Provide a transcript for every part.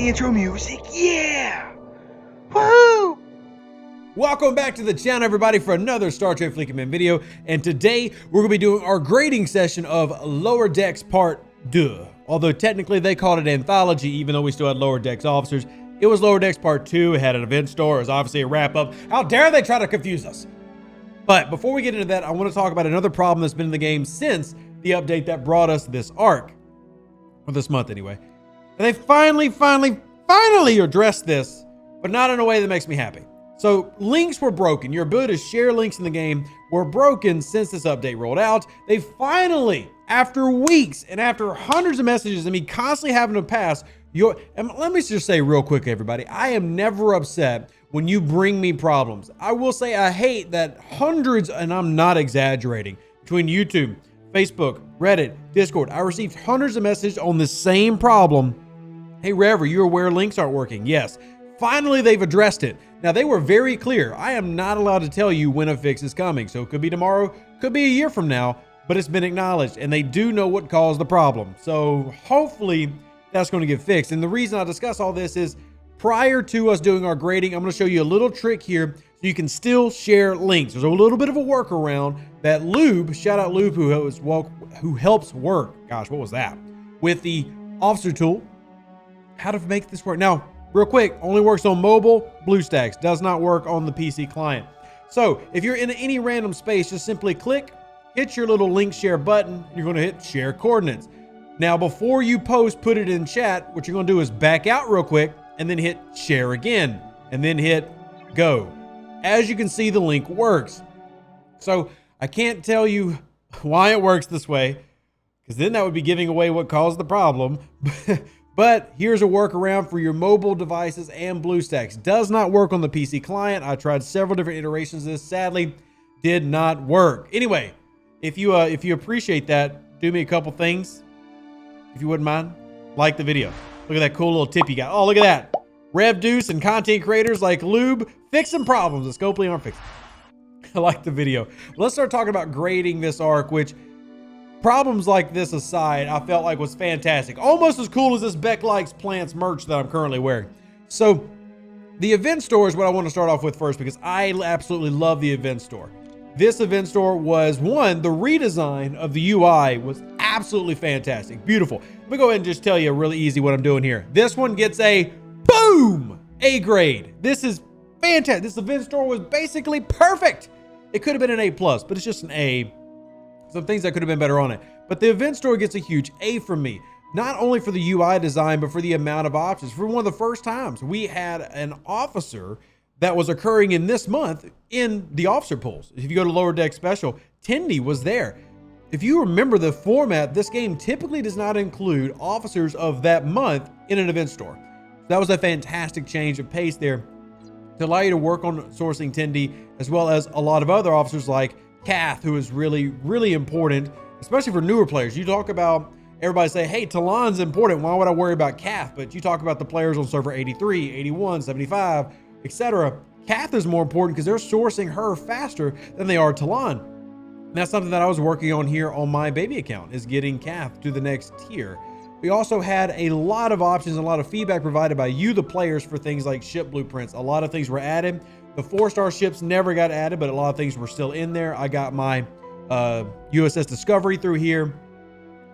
intro music. Yeah! Woo! Welcome back to the channel, everybody, for another Star Trek Fleet Command video. And today we're going to be doing our grading session of Lower Decks Part 2. Although technically they called it Anthology, even though we still had Lower Decks officers. It was Lower Decks Part 2. It had an event store. It was obviously a wrap-up. How dare they try to confuse us? But before we get into that, I want to talk about another problem that's been in the game since the update that brought us this arc. Or this month, anyway. And they finally addressed this, but not in a way that makes me happy. So links were broken. Your ability to share links in the game were broken since this update rolled out. They finally, after weeks and after hundreds of messages and me constantly having to pass and let me just say real quick, everybody, I am never upset when you bring me problems. I will say I hate that hundreds, and I'm not exaggerating, between YouTube, Facebook, Reddit, Discord, I received hundreds of messages on the same problem. Hey, Rever, you're aware links aren't working? Yes. Finally, they've addressed it. Now, they were very clear. I am not allowed to tell you when a fix is coming. So it could be tomorrow, could be a year from now, but it's been acknowledged and they do know what caused the problem. So hopefully that's going to get fixed. And the reason I discuss all this is prior to us doing our grading, I'm going to show you a little trick here so you can still share links. There's a little bit of a workaround that Lewb, shout out Lewb, who helps work, gosh, what was that? With the officer tool, how to make this work. Now, real quick, only works on mobile, Bluestacks, does not work on the PC client. So if you're in any random space, just simply click, hit your little link share button, you're going to hit share coordinates. Now, before you post, put it in chat, what you're going to do is back out real quick and then hit share again and then hit go. As you can see, the link works. So I can't tell you why it works this way, because then that would be giving away what caused the problem. But here's a workaround for your mobile devices and Bluestacks. Does not work on the PC client. I tried several different iterations of this. Sadly, did not work. Anyway, if you appreciate that, do me a couple things. If you wouldn't mind, like the video. Look at that cool little tip you got. Oh, look at that. Rev Deuce and content creators like Lewb fixing problems that Scopely aren't fixing. I like the video. Let's start talking about grading this arc, which, problems like this aside, I felt like was fantastic. Almost as cool as this Beck Likes Plants merch that I'm currently wearing. So the event store is what I want to start off with first, because I absolutely love the event store. This event store was, one, the redesign of the UI was absolutely fantastic. Beautiful. Let me go ahead and just tell you really easy what I'm doing here. This one gets a boom, A grade. This is fantastic. This event store was basically perfect. It could have been an A+, but it's just an A. Some things that could have been better on it. But the event store gets a huge A from me. Not only for the UI design, but for the amount of options. For one of the first times, we had an officer that was occurring in this month in the officer pools. If you go to Lower Deck Special, Tendy was there. If you remember the format, this game typically does not include officers of that month in an event store. That was a fantastic change of pace there to allow you to work on sourcing Tendy, as well as a lot of other officers like Kath, who is really, really important, especially for newer players. You talk about, everybody say, hey, Talon's important. Why would I worry about Kath? But you talk about the players on server 83, 81, 75, etc. Kath is more important because they're sourcing her faster than they are Talon. And that's something that I was working on here on my baby account, is getting Kath to the next tier. We also had a lot of options, a lot of feedback provided by you, the players, for things like ship blueprints. A lot of things were added. The 4-star ships never got added, but a lot of things were still in there. I got my USS Discovery through here.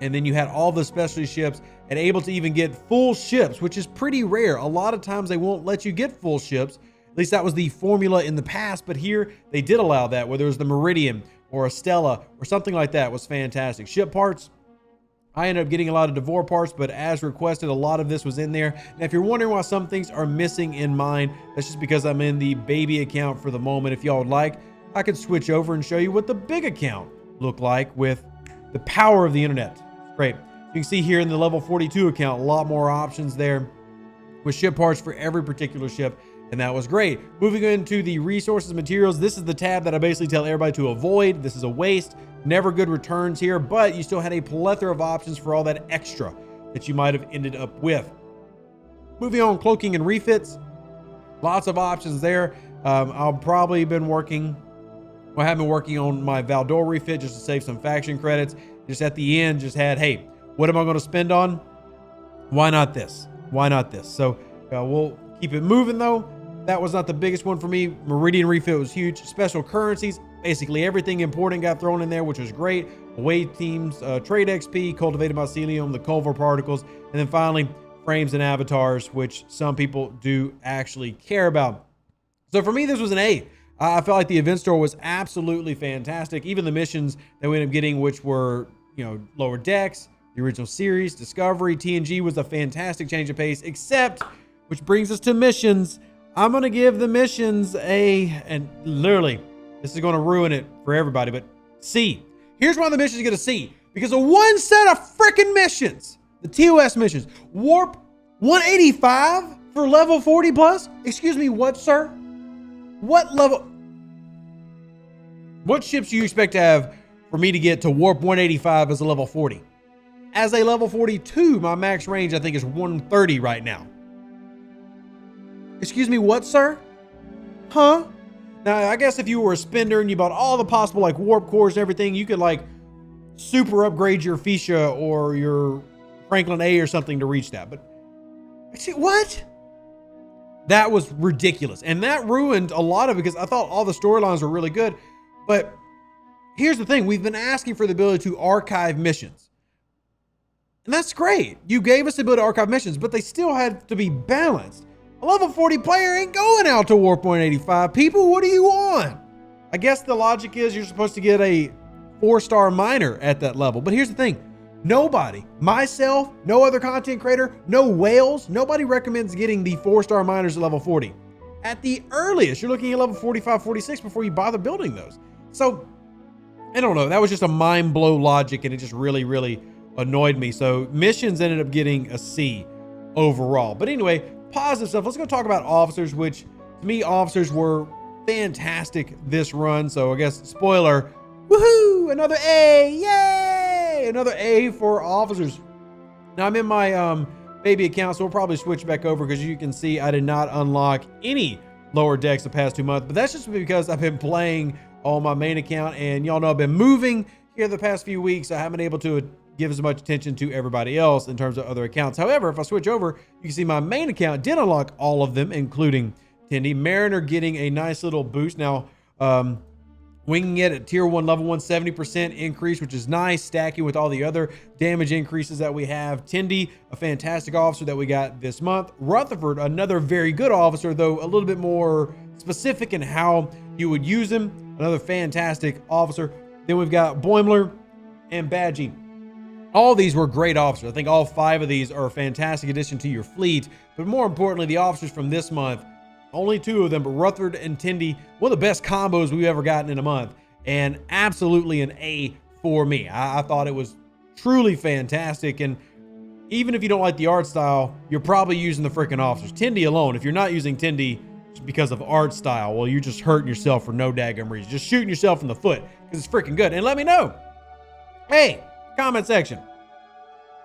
And then you had all the specialty ships and able to even get full ships, which is pretty rare. A lot of times they won't let you get full ships. At least that was the formula in the past, but here they did allow that, whether it was the Meridian or a Stella or something like that. It was fantastic. Ship parts, I ended up getting a lot of Devore parts, but as requested, a lot of this was in there. Now, if you're wondering why some things are missing in mine, that's just because I'm in the baby account for the moment. If y'all would like, I could switch over and show you what the big account looked like with the power of the internet. Great. You can see here in the level 42 account, a lot more options there with ship parts for every particular ship. And that was great. Moving into the resources materials, this is the tab that I basically tell everybody to avoid. This is a waste. Never good returns here, but you still had a plethora of options for all that extra that you might have ended up with. Moving on, cloaking and refits. Lots of options there. I've probably been working, well, I have been working on my Valdor refit just to save some faction credits. Just at the end, just had, hey, what am I going to spend on? Why not this? why not this? So we'll keep it moving though. That was not the biggest one for me. Meridian refill was huge. Special currencies, basically everything important got thrown in there, which was great. Away teams, trade XP, cultivated mycelium, the Culver particles, and then finally frames and avatars, which some people do actually care about. So for me, this was an A. I felt like the event store was absolutely fantastic. Even the missions that we ended up getting, which were, you know, lower decks, the original series, Discovery, TNG was a fantastic change of pace, except, which brings us to missions. I'm going to give the missions and literally, this is going to ruin it for everybody, but C. Here's why the missions get a C. Because of one set of freaking missions, the TOS missions. Warp 185 for level 40 plus? Excuse me, what, sir? What level? What ships do you expect to have for me to get to warp 185 as a level 40? As a level 42, my max range, I think, is 130 right now. Excuse me, what, sir? Huh? Now, I guess if you were a spender and you bought all the possible like warp cores and everything, you could like super upgrade your Fuchsia or your Franklin A or something to reach that. But what? That was ridiculous. And that ruined a lot of it because I thought all the storylines were really good. But here's the thing. We've been asking for the ability to archive missions. And that's great. You gave us the ability to archive missions, but they still had to be balanced. A level 40 player ain't going out to warp 185. People, what do you want? I guess the logic is you're supposed to get a 4-star miner at that level. But here's the thing. Nobody, myself, no other content creator, no whales, nobody recommends getting the 4-star miners at level 40. At the earliest, you're looking at level 45, 46 before you bother building those. So, I don't know. That was just a mind blow logic, and it just really, really annoyed me. So, missions ended up getting a C overall. But anyway, positive stuff. Let's go talk about officers, which to me, officers were fantastic this run. So, I guess, spoiler, woohoo, another A, yay! Another A for officers. Now I'm in my baby account, so we'll probably switch back over because you can see I did not unlock any lower decks the past 2 months, but that's just because I've been playing on my main account, and y'all know I've been moving here the past few weeks. So I haven't been able to give as much attention to everybody else in terms of other accounts. However, if I switch over, you can see my main account did unlock all of them, including Tindy. Mariner getting a nice little boost. Now, winging it at tier 1, level 1, 70% increase, which is nice, stacking with all the other damage increases that we have. Tindy, a fantastic officer that we got this month. Rutherford, another very good officer, though a little bit more specific in how you would use him. Another fantastic officer. Then we've got Boimler and Badgie. All these were great officers. I think all 5 of these are a fantastic addition to your fleet. But more importantly, the officers from this month, only 2 of them, but Rutherford and Tindy, one of the best combos we've ever gotten in a month. And absolutely an A for me. I thought it was truly fantastic. And even if you don't like the art style, you're probably using the freaking officers. Tindy alone, if you're not using Tindy because of art style, well, you're just hurting yourself for no daggum reason. Just shooting yourself in the foot because it's freaking good. And let me know. Hey, comment section.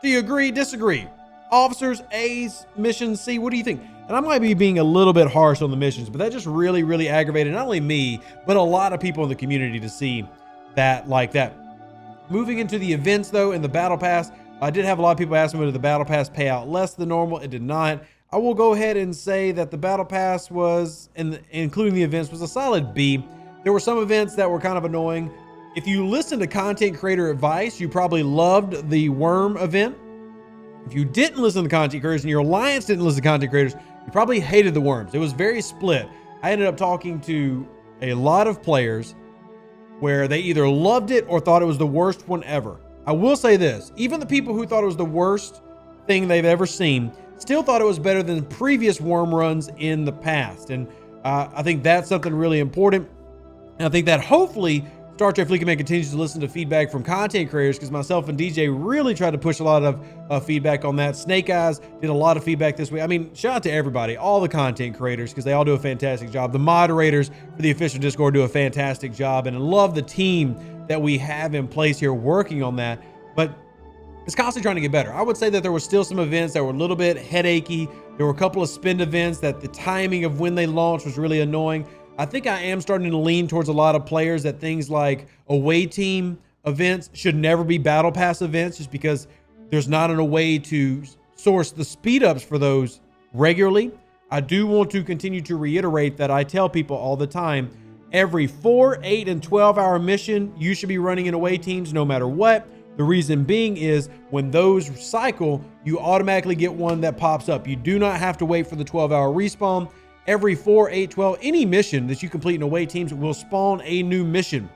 Do you agree, disagree? Officers, A's, missions, C, what do you think? And I might be being a little bit harsh on the missions, but that just really, really aggravated not only me, but a lot of people in the community to see that like that. Moving into the events though, in the battle pass, I did have a lot of people asking me, did the battle pass pay out less than normal? It did not. I will go ahead and say that the battle pass was, including the events, was a solid B. There were some events that were kind of annoying. If you listen to content creator advice, you probably loved the worm event. If you didn't listen to content creators and your alliance didn't listen to content creators, you probably hated the worms. It was very split. I ended up talking to a lot of players where they either loved it or thought it was the worst one ever. I will say this, even the people who thought it was the worst thing they've ever seen still thought it was better than previous worm runs in the past. And I think that's something really important. And I think that hopefully Star Trek Fleet Command continues to listen to feedback from content creators, because myself and DJ really tried to push a lot of feedback on that. Snake Eyes did a lot of feedback this week. I mean, shout out to everybody, all the content creators, because they all do a fantastic job. The moderators for the official Discord do a fantastic job, and I love the team that we have in place here working on that. But it's constantly trying to get better. I would say that there were still some events that were a little bit headachy. There were a couple of spend events that the timing of when they launched was really annoying. I think I am starting to lean towards a lot of players that things like away team events should never be battle pass events, just because there's not an away to source the speed ups for those regularly. I do want to continue to reiterate that I tell people all the time, every 4, 8, and 12-hour mission, you should be running in away teams no matter what. The reason being is when those cycle, you automatically get one that pops up. You do not have to wait for the 12-hour respawn. Every 4, 8, 12, any mission that you complete in away teams will spawn a new mission.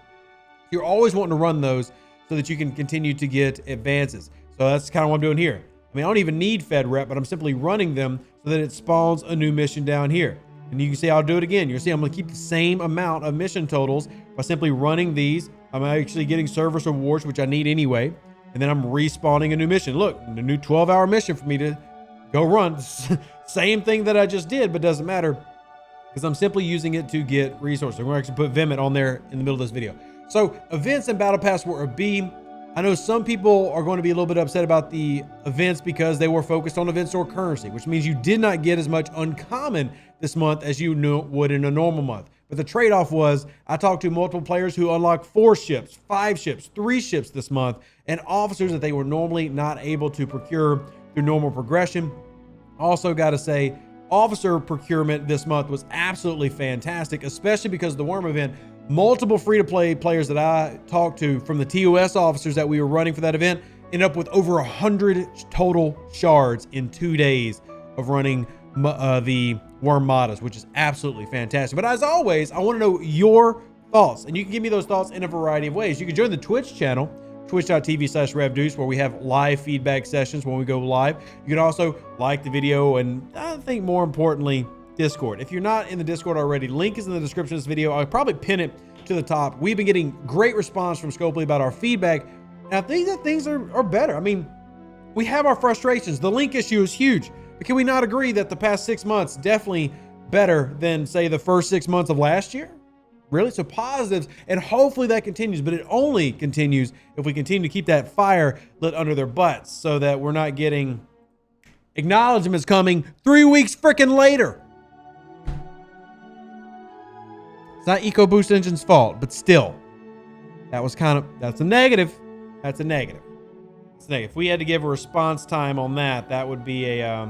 You're always wanting to run those so that you can continue to get advances. So that's kind of what I'm doing here. I mean, I don't even need Fed Rep, but I'm simply running them so that it spawns a new mission down here. And you can see I'll do it again. You'll see I'm going to keep the same amount of mission totals by simply running these. I'm actually getting service rewards, which I need anyway. And then I'm respawning a new mission. Look, a new 12-hour mission for me to go run. Same thing that I just did, but doesn't matter because I'm simply using it to get resources. We're going to actually put Vemit on there in the middle of this video. So events and Battle Pass were a B. I know some people are going to be a little bit upset about the events because they were focused on event store currency, which means you did not get as much uncommon this month as you would in a normal month. But the trade-off was I talked to multiple players who unlocked 4 ships, 5 ships, 3 ships this month, and officers that they were normally not able to procure through normal progression. Also got to say, officer procurement this month was absolutely fantastic, especially because of the Worm event. Multiple free-to-play players that I talked to from the TOS officers that we were running for that event ended up with over 100 total shards in 2 days of running the Worm Modders, which is absolutely fantastic. But as always, I want to know your thoughts, and you can give me those thoughts in a variety of ways. You can join the Twitch channel, twitch.tv/RevDeuce, where we have live feedback sessions when we go live. You can also like the video, and I think more importantly, Discord. If you're not in the Discord already, link is in the description of this video. I'll probably pin it to the top. We've been getting great response from Scopely about our feedback, and I think that things are better. I mean, we have our frustrations. The link issue is huge, but can we not agree that the past 6 months definitely better than, say, the first 6 months of last year? Really? So positives, and hopefully that continues, but it only continues if we continue to keep that fire lit under their butts so that we're not getting acknowledgments coming 3 weeks freaking later. It's not EcoBoost Engine's fault, but still, that's a negative. That's a negative. It's negative. If we had to give a response time on that, that would be a,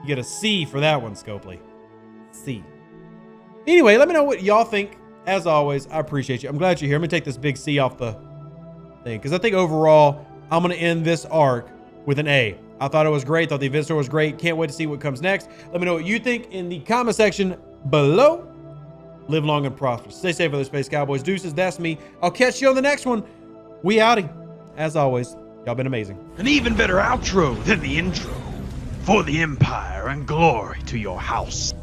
you get a C for that one, Scopely. C. Anyway, let me know what y'all think. As always, I appreciate you. I'm glad you're here. I'm gonna take this big C off the thing because I think overall, I'm gonna end this arc with an A. I thought it was great. Thought the event store was great. Can't wait to see what comes next. Let me know what you think in the comment section below. Live long and prosper. Stay safe, other Space Cowboys. Deuces, that's me. I'll catch you on the next one. We outie. As always, y'all been amazing. An even better outro than the intro. For the Empire and glory to your house.